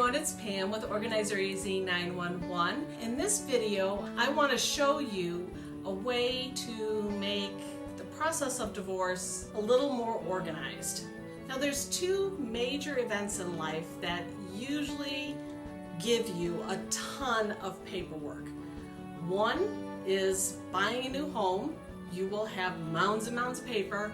everyone, it's Pam with Organizer Easy 911. In this video, I want to show you a way to make the process of divorce a little more organized. Now there's two major events in life that usually give you a ton of paperwork. One is buying a new home. You will have mounds and mounds of paper.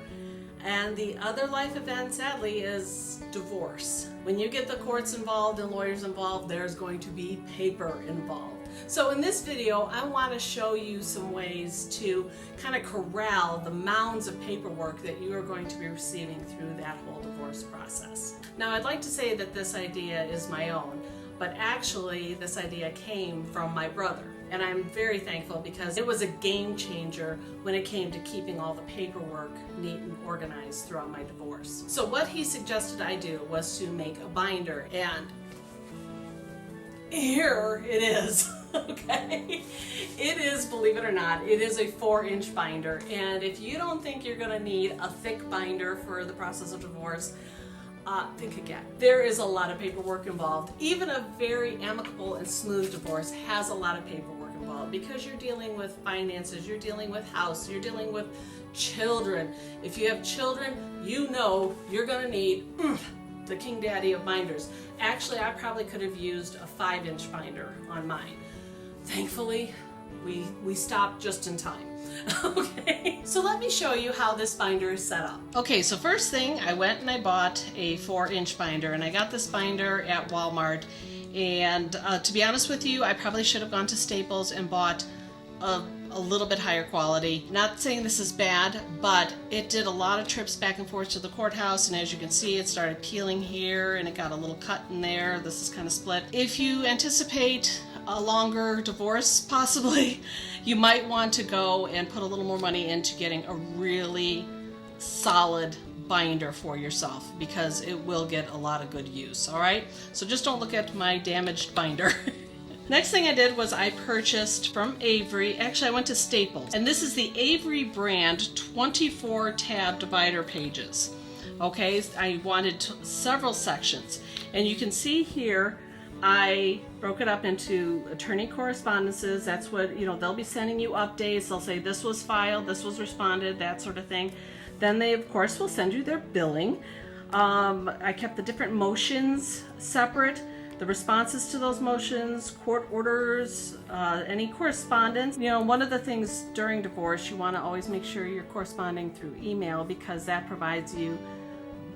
And the other life event, sadly, is divorce. When you get the courts involved and lawyers involved, there's going to be paper involved. So in this video, I want to show you some ways to kind of corral the mounds of paperwork that you are going to be receiving through that whole divorce process. Now, I'd like to say that this idea is my own, but actually this idea came from my brother. And I'm very thankful because it was a game changer when it came to keeping all the paperwork neat and organized throughout my divorce. So what he suggested I do was to make a binder, and here it is. Okay, it is, believe it or not, it is a 4-inch binder, and if you don't think you're going to need a thick binder for the process of divorce, think again. There is a lot of paperwork involved. Even a very amicable and smooth divorce has a lot of paperwork involved because you're dealing with finances, you're dealing with house, you're dealing with children. If you have children, you know you're going to need the king daddy of binders. Actually, I probably could have used a 5-inch binder on mine. Thankfully, we stopped just in time. Okay, so let me show you how this binder is set up. Okay, so first thing, I went and I bought a 4-inch binder, and I got this binder at Walmart. And to be honest with you, I probably should have gone to Staples and bought a little bit higher quality. Not saying this is bad, but it did a lot of trips back and forth to the courthouse, and as you can see, it started peeling here and it got a little cut in there. This is kind of split. If you anticipate a longer divorce, possibly, you might want to go and put a little more money into getting a really solid binder for yourself, because it will get a lot of good use. All right, so just don't look at my damaged binder. Next thing I did was I purchased from Avery, actually I went to Staples, and this is the Avery brand 24 tab divider pages. Okay, I wanted several sections, and you can see here I broke it up into attorney correspondences. That's what, they'll be sending you updates. They'll say this was filed, this was responded, that sort of thing. Then they, of course, will send you their billing. I kept the different motions separate, the responses to those motions, court orders, any correspondence. One of the things during divorce, you want to always make sure you're corresponding through email, because that provides you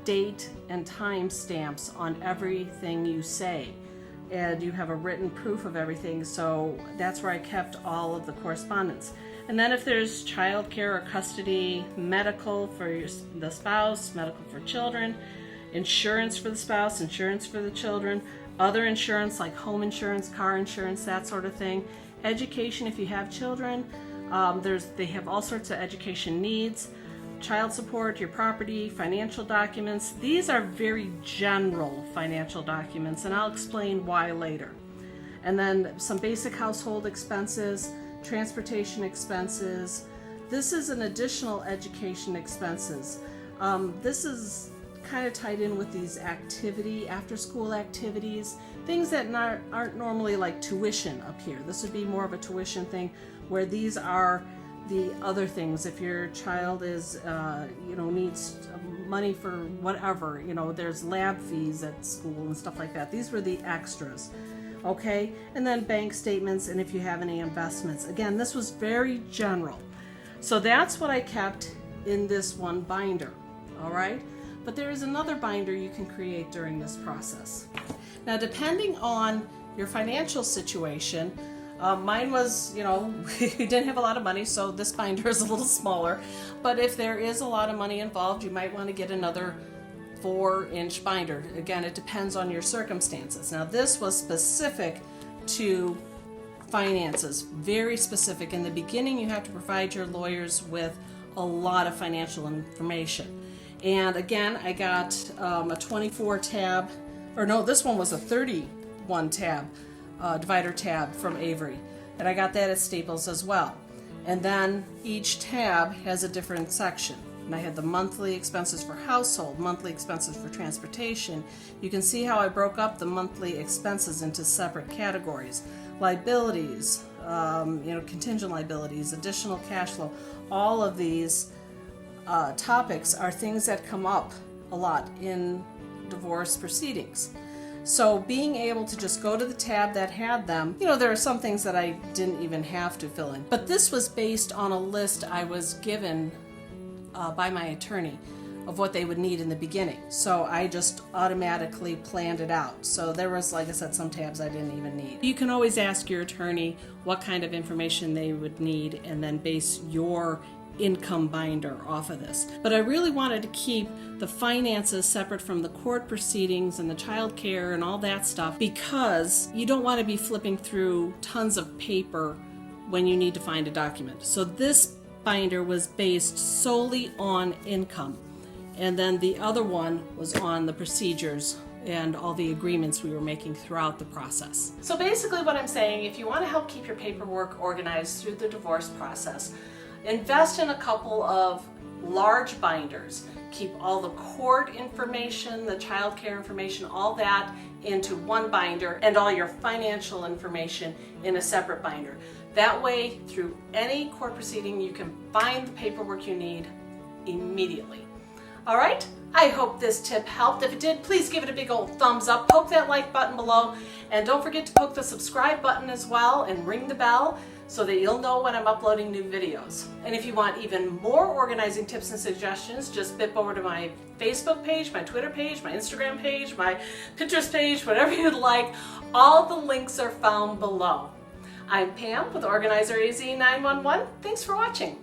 date and time stamps on everything you say. And you have a written proof of everything, so that's where I kept all of the correspondence. And then if there's child care or custody, medical for the spouse, medical for children, insurance for the spouse, insurance for the children, other insurance like home insurance, car insurance, that sort of thing, education if you have children, they have all sorts of education needs, child support, your property, financial documents. These are very general financial documents, and I'll explain why later. And then some basic household expenses, transportation expenses. This is an additional education expenses. This is kind of tied in with these after school activities, things that aren't normally like tuition up here. This would be more of a tuition thing, where these are the other things. If your child is, needs money for whatever, there's lab fees at school and stuff like that. These were the extras. Okay, and then bank statements, and if you have any investments. Again, this was very general. So that's what I kept in this one binder. All right, but there is another binder you can create during this process. Now, depending on your financial situation, mine was, we didn't have a lot of money, so this binder is a little smaller. But if there is a lot of money involved, you might want to get another 4-inch binder. Again, it depends on your circumstances. Now, this was specific to finances, very specific. In the beginning, you have to provide your lawyers with a lot of financial information. And again, I got a 24 tab, or no, this one was a 31 tab divider tab from Avery, and I got that at Staples as well. And then each tab has a different section. and I had the monthly expenses for household, monthly expenses for transportation. You can see how I broke up the monthly expenses into separate categories. Liabilities, contingent liabilities, additional cash flow. All of these topics are things that come up a lot in divorce proceedings. So being able to just go to the tab that had them, there are some things that I didn't even have to fill in. But this was based on a list I was given by my attorney of what they would need in the beginning. So I just automatically planned it out. So there was, like I said, some tabs I didn't even need. You can always ask your attorney what kind of information they would need and then base your income binder off of this. But I really wanted to keep the finances separate from the court proceedings and the child care and all that stuff, because you don't want to be flipping through tons of paper when you need to find a document. So this binder was based solely on income, and then the other one was on the procedures and all the agreements we were making throughout the process. So basically what I'm saying, if you want to help keep your paperwork organized through the divorce process, invest in a couple of large binders. Keep all the court information, the child care information, all that into one binder, and all your financial information in a separate binder. That way, through any court proceeding, you can find the paperwork you need immediately. All right? I hope this tip helped. If it did, please give it a big old thumbs up. Poke that like button below, and don't forget to poke the subscribe button as well and ring the bell so that you'll know when I'm uploading new videos. And if you want even more organizing tips and suggestions, just bip over to my Facebook page, my Twitter page, my Instagram page, my Pinterest page, whatever you'd like. All the links are found below. I'm Pam with Organizer AZ 911. Thanks for watching.